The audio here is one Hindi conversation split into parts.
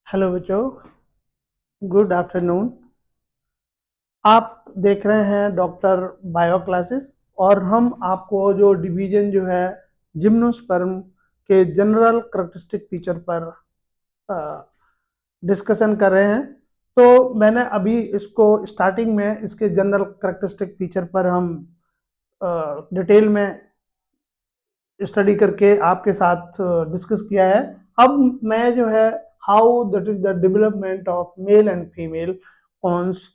हेलो बच्चों, गुड आफ्टरनून। आप देख रहे हैं डॉक्टर बायो क्लासेस और हम आपको जो डिवीजन जो है जिम्नोस्पर्म के जनरल करैक्टरिस्टिक फीचर पर डिस्कशन कर रहे हैं। तो मैंने अभी इसको स्टार्टिंग में इसके जनरल करैक्टरिस्टिक फीचर पर हम डिटेल में स्टडी करके आपके साथ डिस्कस किया है। अब मैं जो है how that is the development of male and female cones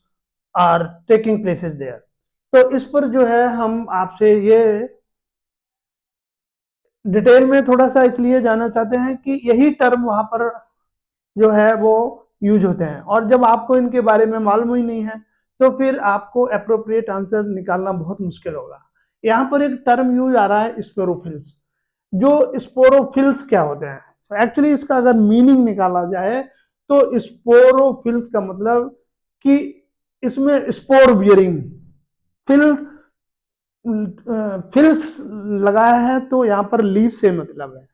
are taking places there, तो इस पर जो है हम आपसे ये डिटेल में थोड़ा सा इसलिए जानना चाहते हैं कि यही टर्म वहां पर जो है वो यूज होते हैं, और जब आपको इनके बारे में मालूम ही नहीं है तो फिर आपको अप्रोप्रिएट आंसर निकालना बहुत मुश्किल होगा। यहाँ पर एक टर्म यूज आ रहा है स्पोरोफिल्स। जो स्पोरोफिल्स क्या होते हैं, एक्चुअली इसका अगर मीनिंग निकाला जाए तो स्पोरोफिल्स का मतलब कि इसमें स्पोर बियरिंग फिल फिल्स लगाया है, तो यहाँ पर लीव से मतलब है,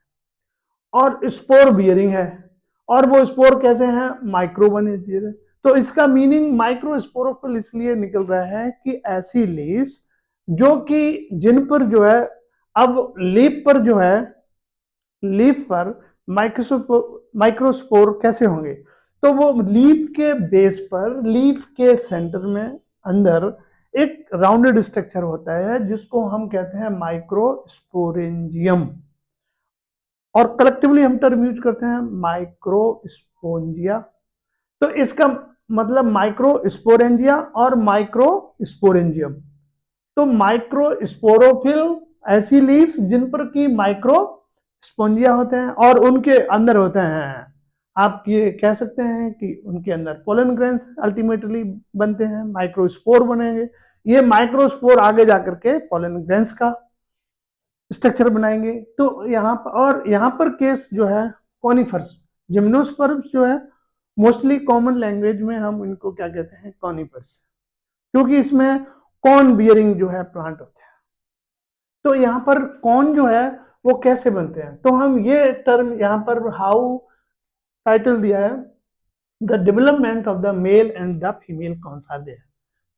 और स्पोर बियरिंग है। और वो स्पोर कैसे हैं, माइक्रो बने चीजें। तो इसका मीनिंग माइक्रो स्पोरोफिल इसलिए निकल रहा है कि ऐसी लीव्स जो कि जिन पर जो है, अब लीफ पर जो है, लीफ पर माइक्रोस्पोर कैसे होंगे, तो वो लीफ के बेस पर, लीफ के सेंटर में अंदर एक राउंडेड स्ट्रक्चर होता है जिसको हम कहते हैं माइक्रोस्पोरेंजियम, और कलेक्टिवली हम टर्म यूज करते हैं माइक्रोस्पोंजिया। तो इसका मतलब माइक्रोस्पोरेंजिया और माइक्रोस्पोरेंजियम। तो माइक्रोस्पोरोफिल ऐसी लीव्स जिन पर की माइक्रो स्पोंजिया होते हैं और उनके अंदर होते हैं, आप ये कह सकते हैं कि उनके अंदर पोलन ग्रेन्स अल्टीमेटली बनते हैं, माइक्रोस्पोर बनेंगे। ये माइक्रोस्पोर आगे जाकर के पोलन ग्रेन्स का स्ट्रक्चर बनाएंगे। तो यहाँ पर, और यहाँ पर केस जो है कॉनिफर्स, जिम्नोस्पर्म्स जो है मोस्टली कॉमन लैंग्वेज में हम इनको क्या कहते हैं, कॉनिफर्स, क्योंकि इसमें कॉर्न बियरिंग जो है प्लांट होते हैं। तो यहाँ पर कॉर्न जो है वो कैसे बनते हैं, तो हम ये टर्म यहाँ पर हाउ टाइटल दिया है, the development of the male and the female cones are there.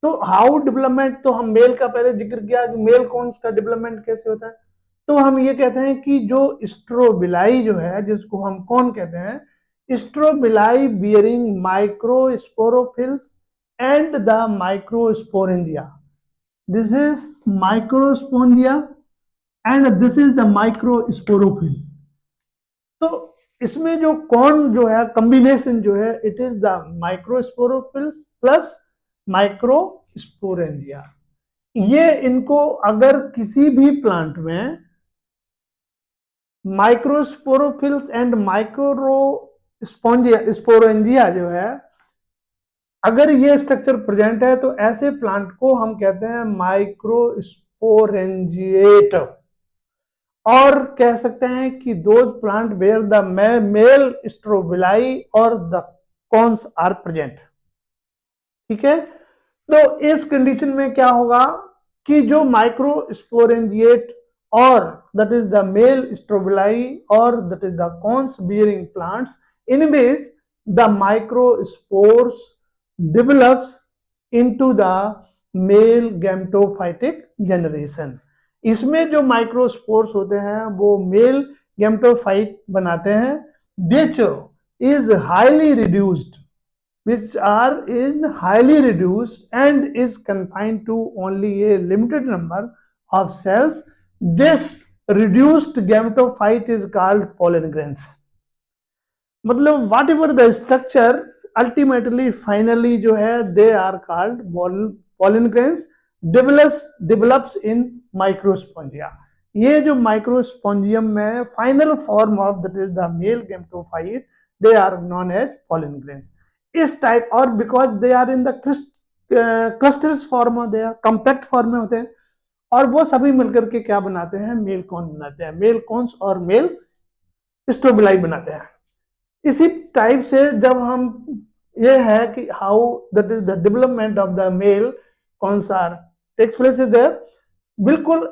तो हाउ डेवलपमेंट, तो हम मेल का पहले जिक्र किया कि मेल कॉर्न्स का डेवलपमेंट कैसे होता है। तो हम ये कहते हैं कि जो स्ट्रोबिलाई जो है, जिसको हम कौन कहते हैं, strobili bearing microsporophylls and the microsporangia, this is microsporangia and this is the microsporophyll. तो इसमें जो कौन जो है कॉम्बिनेशन जो है, it is the microsporophylls plus microsporangia. ये इनको अगर किसी भी प्लांट में माइक्रोस्पोरोफिल्स एंड माइक्रोस्पोंजिया स्पोरेंजिया जो है, अगर ये स्ट्रक्चर प्रेजेंट है तो ऐसे प्लांट को हम कहते हैं माइक्रोस्पोरेंजिएट। और कह सकते हैं कि those plant where the male strobili और द कॉन्स आर प्रेजेंट। ठीक है, तो इस कंडीशन में क्या होगा कि जो माइक्रोस्पोरेंजिएट और that is the male strobili or that is the cones bearing plants in which the microspores develops into the male gametophytic generation। इसमें जो माइक्रोस्पोर्स होते हैं वो मेल गैमेटोफाइट बनाते हैं, which is highly reduced, which are in highly reduced and is confined to only a limited number of cells। This reduced gametophyte is called pollen grains। मतलब whatever the structure, ultimately finally जो है they are called pollen grains develops in microspongea। ये जो माइक्रोस्पोंजियम में final form of that is the male gametophyte, they are known as pollen grains। इस टाइप, और because they are in the clusters form, they are compact form में होते हैं, और वो सभी मिलकर के क्या बनाते हैं, मेल कॉन बनाते हैं, मेल कॉन्स और मेल स्ट्रोबिलाई बनाते हैं। इसी टाइप से जब हम, ये है कि how that is the development of the male cones are takes place is there, बिल्कुल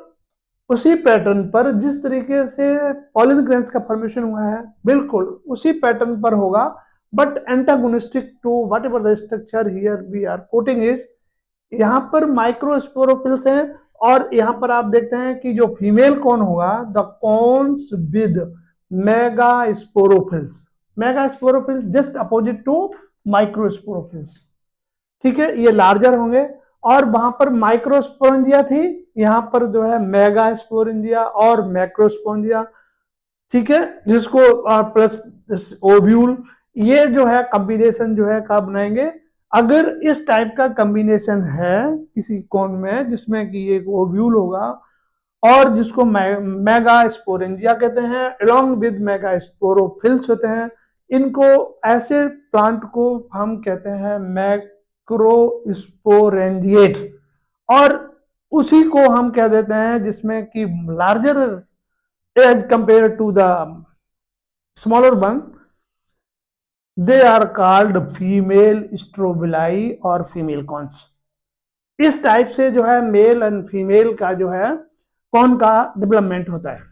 उसी पैटर्न पर जिस तरीके से पॉलन ग्रेन्स का फॉर्मेशन हुआ है, बिल्कुल उसी पैटर्न पर होगा but antagonistic to whatever the structure here we are coating is, यहाँ पर माइक्रोस्पोरोफिल्स हैं, और यहाँ पर आप देखते हैं कि जो फीमेल कौन होगा, the cones with megasporophylls, megasporophylls just opposite to microsporophylls, ठीक है, ये लार्जर होंगे। और वहां पर माइक्रोस्पोरेंजिया थी, यहाँ पर जो है मेगास्पोरेंजिया और मैक्रोस्पोरेंजिया, ठीक है, जिसको प्लस ओव्यूल, ये जो है कॉम्बिनेशन जो है कब बनाएंगे, अगर इस टाइप का कॉम्बिनेशन है किसी कौन में जिसमें कि एक ओव्यूल होगा और जिसको मेगास्पोरेंजिया कहते हैं, अलोंग विद मेगास्पोरोफिल्स होते हैं, इनको ऐसे प्लांट को हम कहते हैं मैक्रोस्पोरेंजिएट, और उसी को हम कह देते हैं जिसमें कि larger as compared to the smaller one, they are called female strobili और फीमेल कॉन्स। इस टाइप से जो है मेल एंड फीमेल का जो है कौन का डेवलपमेंट होता है।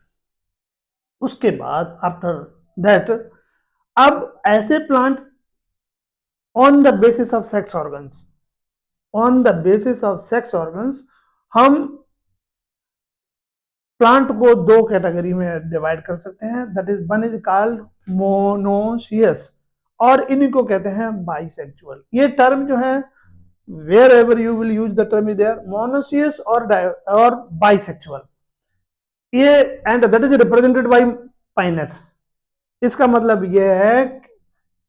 उसके बाद आफ्टर दैट, अब ऐसे plant on the basis of sex organs, on the basis of sex organs हम प्लांट को दो कैटेगरी में डिवाइड कर सकते हैं, that is one is called monoecious, और इन्हीं को कहते हैं बाइसेक्सुअल। ये टर्म जो है wherever you will use the term is there, monoecious or bisexual, ये and that is represented by pinus। इसका मतलब ये है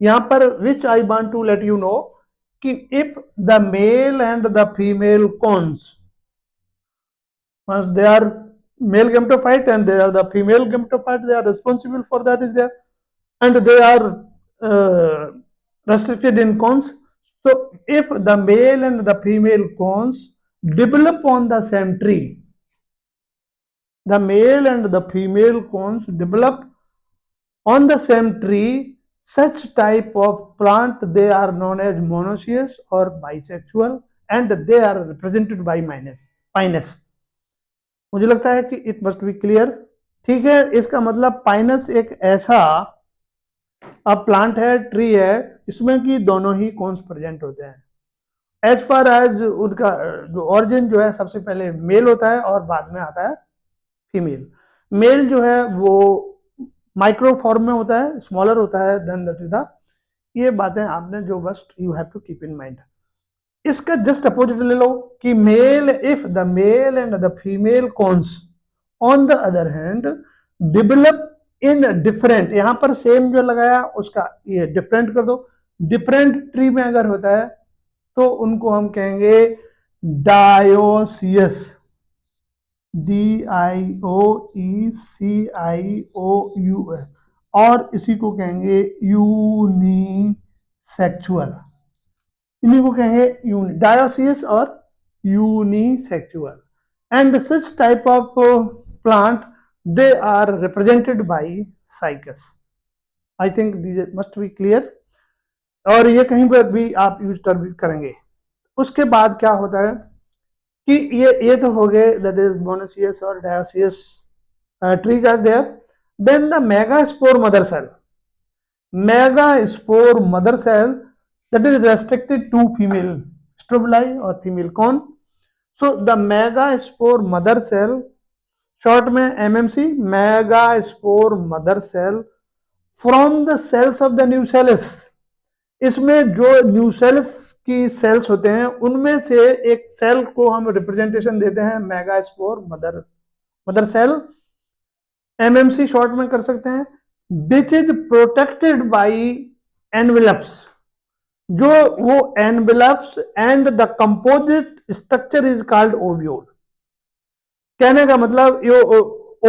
यहां पर which I want to let you know कि if the male and the female cones, once they are male gametophyte and they are the female gametophyte, they are responsible for that is there, and they are restricted in cones. So if the male and the female cones develop on the same tree, the male and the female cones develop on the same tree, such type of plant they are known as monoecious or bisexual, and they are represented by pinus। मुझे लगता है कि इट मस्ट बी क्लियर, ठीक है। इसका मतलब पाइनस एक ऐसा प्लांट है, ट्री है, इसमें कि दोनों ही कॉन्स प्रेजेंट होते हैं। एज फार एज उनका जो ऑरिजिन जो है सबसे पहले मेल होता है और बाद में आता है फीमेल। मेल जो है वो माइक्रो फॉर्म में होता है, स्मॉलर होता है देन दैट इज द, ये बातें आपने जो बस you have to keep in mind. इसका जस्ट अपोजिट ले लो कि male, if the male and the female cones on the other hand develop in different, यहां पर सेम जो लगाया उसका ये डिफरेंट कर दो, डिफरेंट ट्री में अगर होता है तो उनको हम कहेंगे डायोसियस, DIOECIOUS, और इसी को कहेंगे यूनिसेक्सुअल, इन्हीं को कहेंगे डायोसियस और unisexual. And such type of plant they are represented by Cycas. I think this must be clear, और ये कहीं पर भी आप यूज करेंगे। उसके बाद क्या होता है कि ये तो हो गए दैट इज मोनोसियस और dioecious trees as there. Then the megaspore mother cell, megaspore mother cell that is restricted to female strobili or female cone. So the megaspore mother cell, short में MMC, megaspore mother cell from the cells of the nucellus, इसमें जो न्यूसेल्स की सेल्स होते हैं उनमें से एक सेल को हम रिप्रेजेंटेशन देते हैं megaspore mother cell, MMC short में कर सकते हैं, which is protected by envelopes, जो वो envelopes and the composite structure is called ovule. कहने का मतलब ये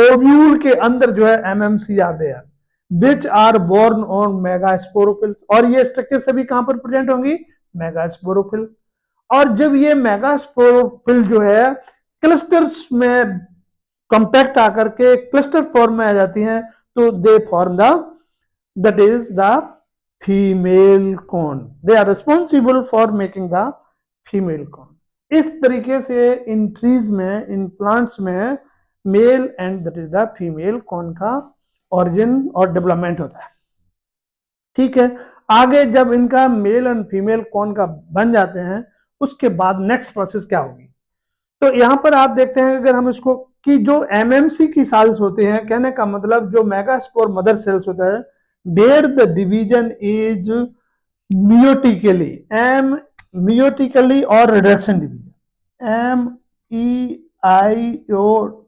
ओव्यूल के अंदर जो है MMC are there which are born on megasporophyll, और ये स्ट्रक्चर सभी कहां पर प्रेजेंट होंगी, मेगास्पोरोफिल। और जब ये मेगास्पोरोफिल जो है क्लस्टर्स में कॉम्पैक्ट आकर के क्लस्टर फॉर्म में आ जाती हैं तो they form the, that is the female cone, they are responsible for making the female cone. इस तरीके से इन ट्रीज में, इन प्लांट्स में male and that is the female cone का ऑरिजिन और डेवलपमेंट होता है, ठीक है, आगे जब इनका मेल एंड फीमेल कौन का बन जाते हैं, उसके बाद नेक्स्ट प्रोसेस क्या होगी। तो यहां पर आप देखते हैं अगर हम इसको कि जो एमएमसी की सेल्स होते हैं, कहने का मतलब जो मेगास्पोर मदर सेल्स होता है, where the division is meiotically, M meiotically और reduction division, MIOTICALL,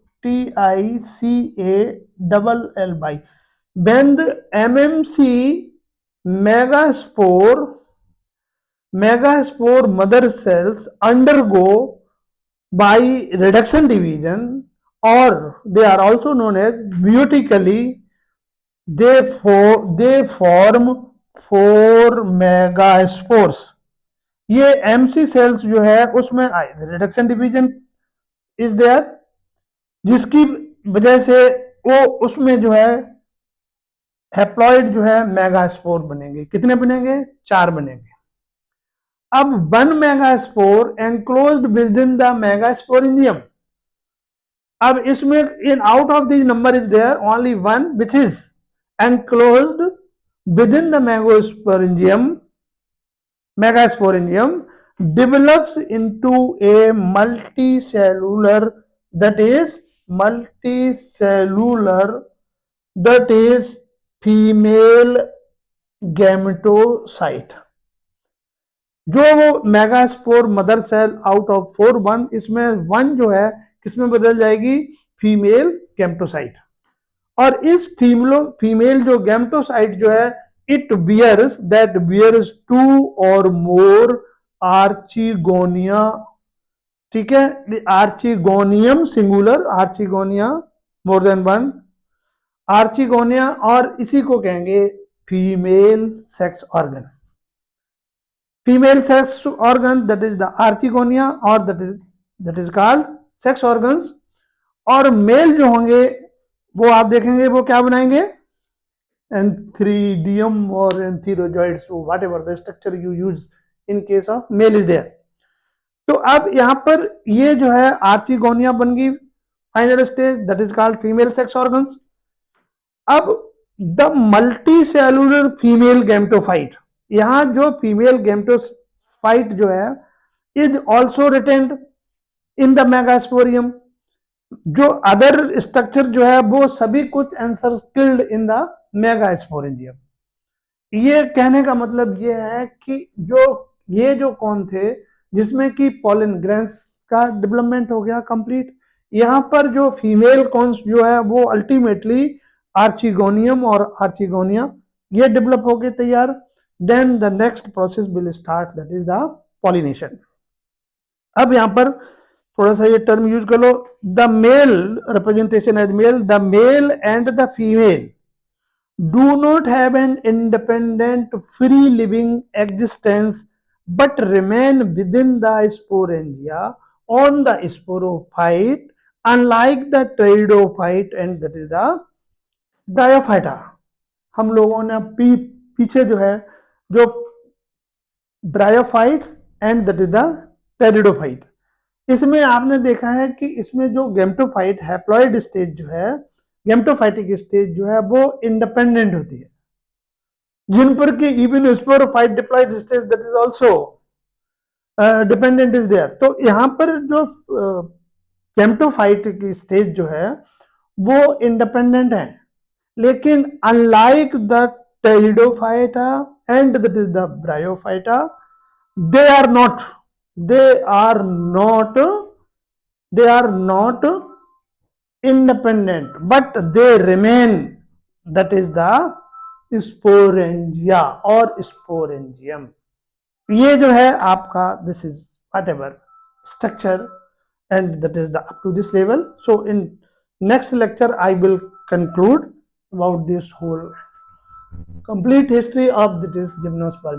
when the MMC megaspore mother cells undergo by reduction division, or they are also known as meiotically, they form 4 megaspores. ये एमसी सेल्स जो है उसमें रिडक्शन डिवीजन इज देयर, जिसकी वजह से वो उसमें जो है हैप्लॉइड जो है मेगास्पोर बनेंगे। कितने बनेंगे? 4 बनेंगे। अब 1 megaspore enclosed within the megasporangium. अब इसमें in out of this number is there only 1 which is enclosed within the megasporangium develops into a multicellular, that is female gametocyte। जो वो megaspore mother sell out of 4 1, इसमें 1 जो है किसमें बदल जाएगी? Female gametocyte. और इस फीमेल जो गैमेटोसाइट जो है, it bears 2 or more archegonia. ठीक है, archegonium singular, archegonia more than 1 archegonia, और इसी को कहेंगे female sex organ. Female sex organ that is the archegonia, और that is called sex organs. और मेल जो होंगे वो आप देखेंगे वो क्या बनाएंगे? Antheridium or antherozoids, so whatever the structure you use in case of male is there। तो अब यहां पर ये जो है आर्चिगोनिया बन गई final stage, that is called female sex organs. अब the multi cellular female gametophyte, यहां जो फीमेल गैमेटोफाइट जो है is also retained in the megasporangium. जो अदर स्ट्रक्चर जो है वो सभी कुछ एनसर्कल्ड इन द मेगास्पोरेंजियम। ये कहने का मतलब ये है कि जो कौन थे, जिसमें कि पॉलन ग्रेन्स का डेवलपमेंट हो गया कंप्लीट। यहां पर जो फीमेल कॉन्स जो है वो अल्टीमेटली आर्चिगोनियम और आर्चिगोनिया ये डेवलप हो गए तैयार। Then the next process will start, that is the pollination. अब यहां पर थोड़ा सा ये टर्म यूज कर लो, the male representation as male, the male and the female do not have an independent free living existence but remain within the sporangia on the sporophyte, unlike the pteridophyte and that is the bryophyta। हम लोगों ने पीछे जो है जो bryophytes and that is the pteridophyte, इसमें आपने देखा है कि इसमें जो गैमेटोफाइट हैप्लॉइड स्टेज जो है, गैमेटोफाइटिक स्टेज जो है वो इंडिपेंडेंट होती है, जिन पर कि even sporophyte diploid stage that is also dependent is there. तो यहां पर जो गैमेटोफाइट की स्टेज जो है वो इंडिपेंडेंट है, लेकिन unlike the pteridophyta and that is the bryophyta, they are not independent but they remain, that is the sporangia or sporangium। ये जो है आपका this is whatever structure and that is the up to this level। So in next lecture I will conclude about this whole complete history of this gymnosperm।